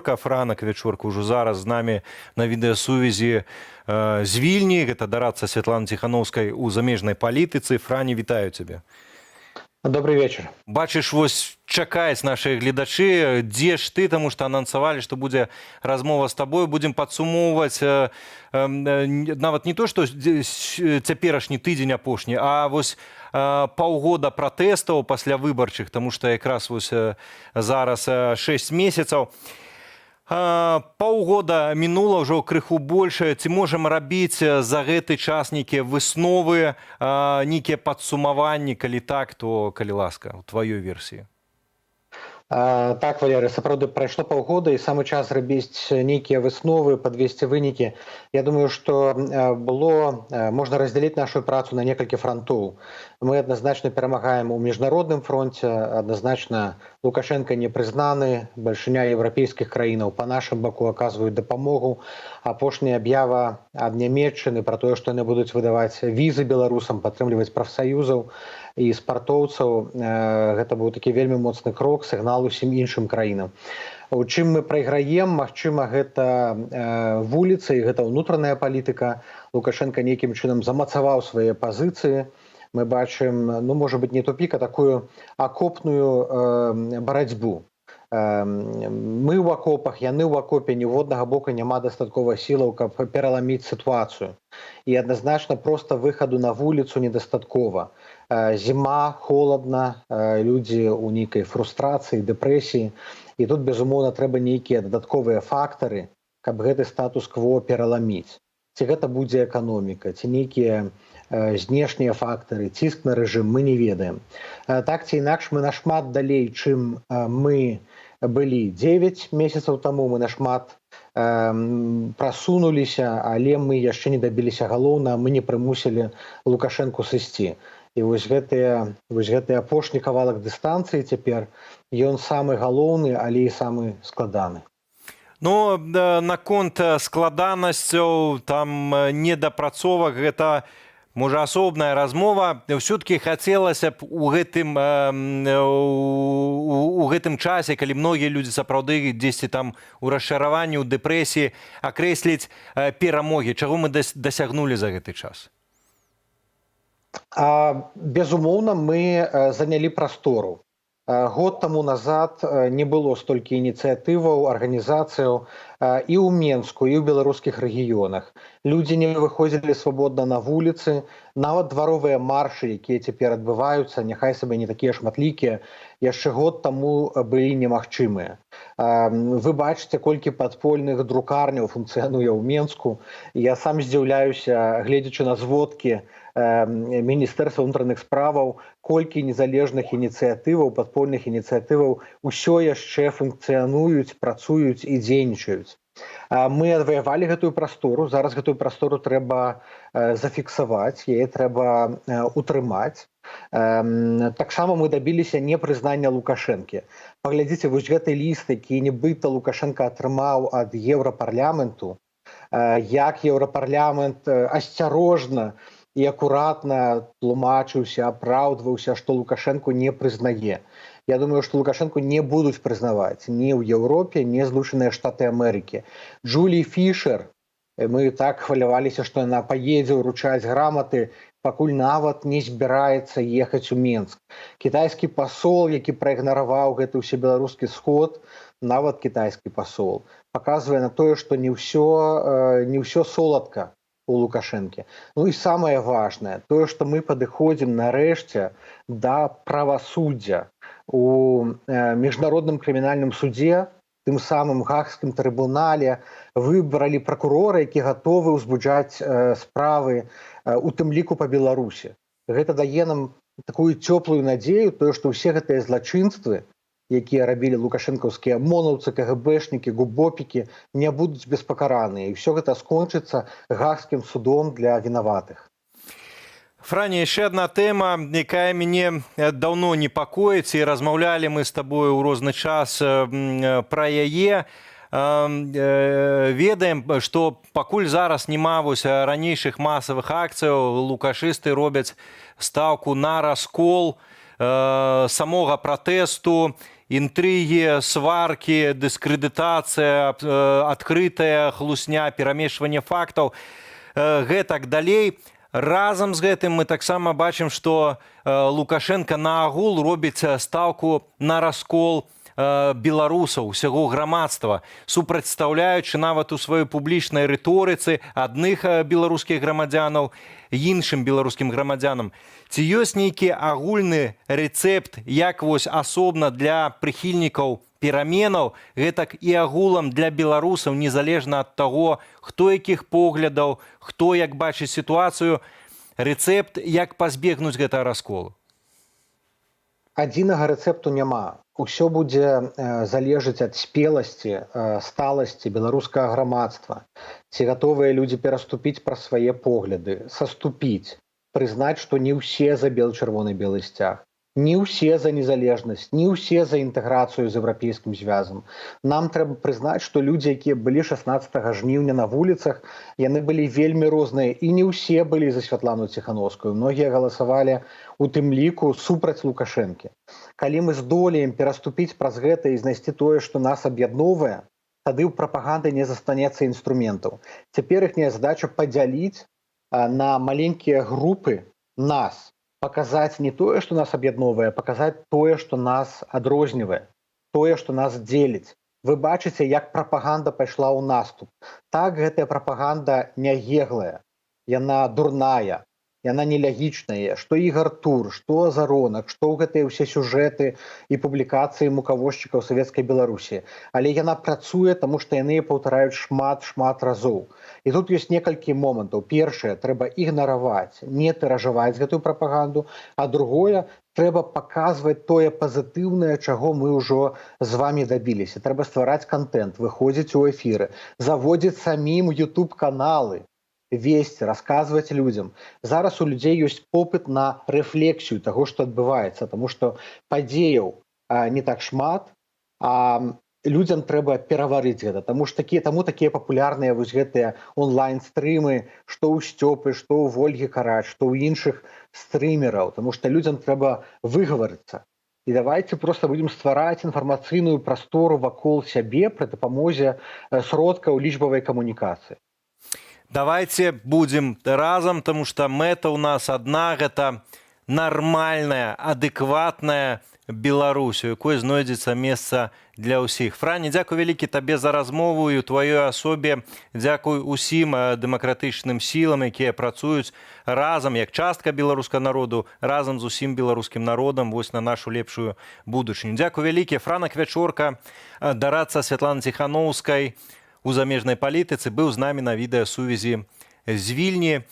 Франак Вячорка ўжо зараз з намі на відэасувязі з Вільні. Гэта дарадца Святланы Ціхановскай у замежнай палітыцы. Франі, вітаю цябе. Добрый вечер. Бачыш, вось чакаюць нашыя гледачы, дзе ж ты, таму што анансавалі, што будзе размова з табой. Будзем падсумоўваць нават не то, што цяперашні тыдзень апошні, а вось паўгода пратэстаў пасля выбарчых, таму што якраз вось зараз 6 месяцаў. Паўгода мінула, ўжо крыху больш. Ці можам рабіць за гэты час нейкія высновы, нейкія падсумаванні, калі так, то калі ласка, у тваёй версіі? Так, Валерый, сапраўды прайшло паўгода, і самы час рабіць нейкія высновы, падвесці вынікі. Я думаю, што можна раздзяліць нашу працу на некалькі франтоў. Мы адназначна перамагаем у міжнародным фронце, адназначна Лукашенко не прызнаны, бальшыня еўрапейскіх краінаў па нашым баку аказваюць дапамогу. Апошняя аб'ява ад Нямецчыны пра тое, што яны будуць выдаваць візы беларусам, падтрымліваць прафсаюзаў і спартоўцаў, гэта быў такі вельмі моцны крок, сігнал усім іншым краінам. У чым мы прайграем, магчыма, гэта вуліцы і гэта ўнутраная палітыка. Лукашенко нейкім чынам замацаваў свае пазіцыі. Мы бачым, можа быць, не тупік, а такую акопную барацьбу. Мы ў акопах, яны ў акопе, ні ў аднаго боку няма дастаткова сілаў, каб пераламіць сітуацыю. І адназначна проста выхаду на вуліцу недастаткова. Зіма, холадна, людзі ў нейкай фрустрацыі, дэпрэсіі. І тут, безумоўна, трэба нейкія дадатковыя фактары, каб гэты статус-кво пераламіць. Ці гэта будзе эканоміка, ці нейкія знешнія фактары, ціск на рэжым, мы не ведаем. Так ці інакш, мы нашмат далей, чым мы былі 9 месяцаў таму, мы нашмат прасунуліся, але мы яшчэ не дабіліся галоўнага, мы не прымусілі Лукашэнку сысці. І вось гэты апошні кавалак дыстанцыі цяпер, ён самы галоўны, але і самы складаны. Ну, наконт складанасцяў, там недапрацовак, гэта, можа, асобная размова. Ўсё-такі хацелася б у гэтым часе, калі многія людзі сапраўды дзесьці там у расчараванні, у дэпрэсіі, акрэсліць перамогі. Чаго мы дасягнулі за гэты час? Безумоўна, мы занялі прастору. Год таму назад не было столькі ініцыятываў, арганізацыяў і ў Менску, і ў беларускіх рэгіёнах. Людзі не выходзілі свабодна на вуліцы, нават дваровыя маршы, якія цяпер адбываюцца, няхай сабе не такія шматлікія, яшчэ год таму былі немагчымыя. Вы бачыце, колькі падпольных друкарняў функцыянуе ў Менску. Я сам здзіўляюся, гледзячы на зводкі Міністэрства ўнутраных справаў, колькі незалежных ініцыятываў, падпольных ініцыятываў усё яшчэ функцыянуюць, працуюць і дзейнічаюць. Мы адваявалі гэтую прастору, зараз гэтую прастору трэба зафіксаваць, яе трэба утрымаць. Таксама мы дабіліся непрызнання Лукашэнкі. Паглядзіце, вось гэты ліст, які нібыта Лукашенка атрымаў ад Еўрапарламенту, як Еўрапарламент асцярожна і акуратна тлумачыўся, апраўдваўся, што Лукашэнку не прызнае. Я думаю, што Лукашэнку не будуць прызнаваць ні ў Еўропе, ні Злучаныя Штаты Амерыкі. Джулі Фішер, мы так хваляваліся, што яна паедзе ўручаць граматы, пакуль нават не збіраецца ехаць у Менск. Кітайскі пасол, які праігнараваў гэты ўсебеларускі сход, нават кітайскі пасол, паказвае на тое, што не ўсё соладка у Лукашэнкі. Ну і самае важнае, тое, што мы падыходзім нарэшце да правасуддзя. У міжнародным крымінальным судзе, тым самым гаагскім трыбунале, выбралі пракурора, які гатовы ўзбуджаць справы, у тым ліку па Беларусі. Гэта дае нам такую цёплую надзею, тое, што ўсе гэтыя злачынствы, якія рабілі лукашэнкаўскія монаўцы, КГБшнікі, губопікі, не будуць беспакараныя. І ўсё гэта скончыцца гаагскім судом для вінаватых. Франя, яшчэ адна тэма, якая мяне даўно непакоіць, і размаўлялі мы з табою ў розны час пра яе. Ведаем, што пакуль зараз няма ранейшых масавых акцыяў, лукашысты робяць стаўку на раскол самога пратэсту интриги, сварки, дискредитация, открытая хлусня, перамешванне фактаў, гэтак далей. Разам з гэтым мы таксама бачым, што Лукашенко наогул робіць стаўку на раскол беларусаў, усяго грамадства, супрацьстаўляючы нават у сваёй публічнай рыторыцы адных беларускіх грамадзянаў іншым беларускім грамадзянам. Ці ёсць нейкі агульны рэцэпт, як вось асобна для прыхільнікаў пераменаў, гэтак і агулам для беларусаў, незалежна ад таго, хто якіх поглядаў, хто як бачыць сітуацыю, рэцэпт, як пазбегнуць гэтага расколу? Адзінага рэцэпту няма. Усё будзе залежыць ад спеласці, сталасці беларускага грамадства. Ці гатовыя людзі пераступіць пра свае погляды, саступіць, прызнаць, што не ўсе за бел-чырвоны-белы сцяг, не ўсе за незалежнасць, не ўсе за інтэграцыю з еўрапейскім звязам. Нам трэба прызнаць, што людзі, якія былі 16 жніўня на вуліцах, яны былі вельмі розныя, і не ўсе былі за Святлану Ціхановскую. Многія галасавалі у тым ліку супраць Лукашэнкі. Калі мы здолеем пераступіць праз гэта і знайсці тое, што нас аб'ядноўвае, тады ў прапаганды не застанецца інструментаў. Цяпер іхняя задача падзяліць на маленькія групы нас, паказаць не тое, што нас аб'ядноўвае, паказаць тое, што нас адрознівае, тое, што нас дзеліць. Вы бачыце, як прапаганда пайшла ў наступ. Так, гэтая прапаганда нягеглая, яна дурная, яна нелягічная, што Ігар Тур, што Азаронак, што ў гэтыя ўсе сюжэты і публікацыі мукавозчыкаў савецкай Беларусі. Але яна працуе, таму што яны паўтараюць шмат разоў. І тут ёсць некалькі момантаў. Першае, трэба ігнараваць, не тыражаваць гэтую прапаганду, а другое, трэба паказваць тое пазітыўнае, чаго мы ўжо з вамі дабіліся. Трэба ствараць контент, выходзіць у эфіры, заводзіць самім YouTube-каналы, весці, расказваць людзям. Зараз у людзей ёсць попыт на рэфлексію таго, што адбываецца, таму што падзеяў не так шмат, а людзям трэба пераварыць гэта, таму такія папулярныя вось гэтыя онлайн-стрымы, што ў Сцёпы, што ў Вольгі Карач, што ў іншых стрымераў, таму што людзям трэба выгаварыцца. І давайте проста будзем ствараць інфармацыйную прастору вакол сябе пры дапамозе сродкаў лічбавай камунікацыі. Давайте будем разом, потому что мэта у нас одна, гэта нормальная, адэкватная Беларусь, у якой знойдзецца месца для ўсіх. Франі, дзякуй вялікі табе за размову і у тваёй асобе. Дзякуй усім дэмакратычным сілам, якія працуюць разам, як частка беларускага народу, разам з усім беларускім народам вось на нашу лепшую будучыню. Дзякуй вялікі. Франак Вячорка, дарадца Святланы Ціхановскай у замежнай палітыцы, быў з намі на відэасувязі з Вільні.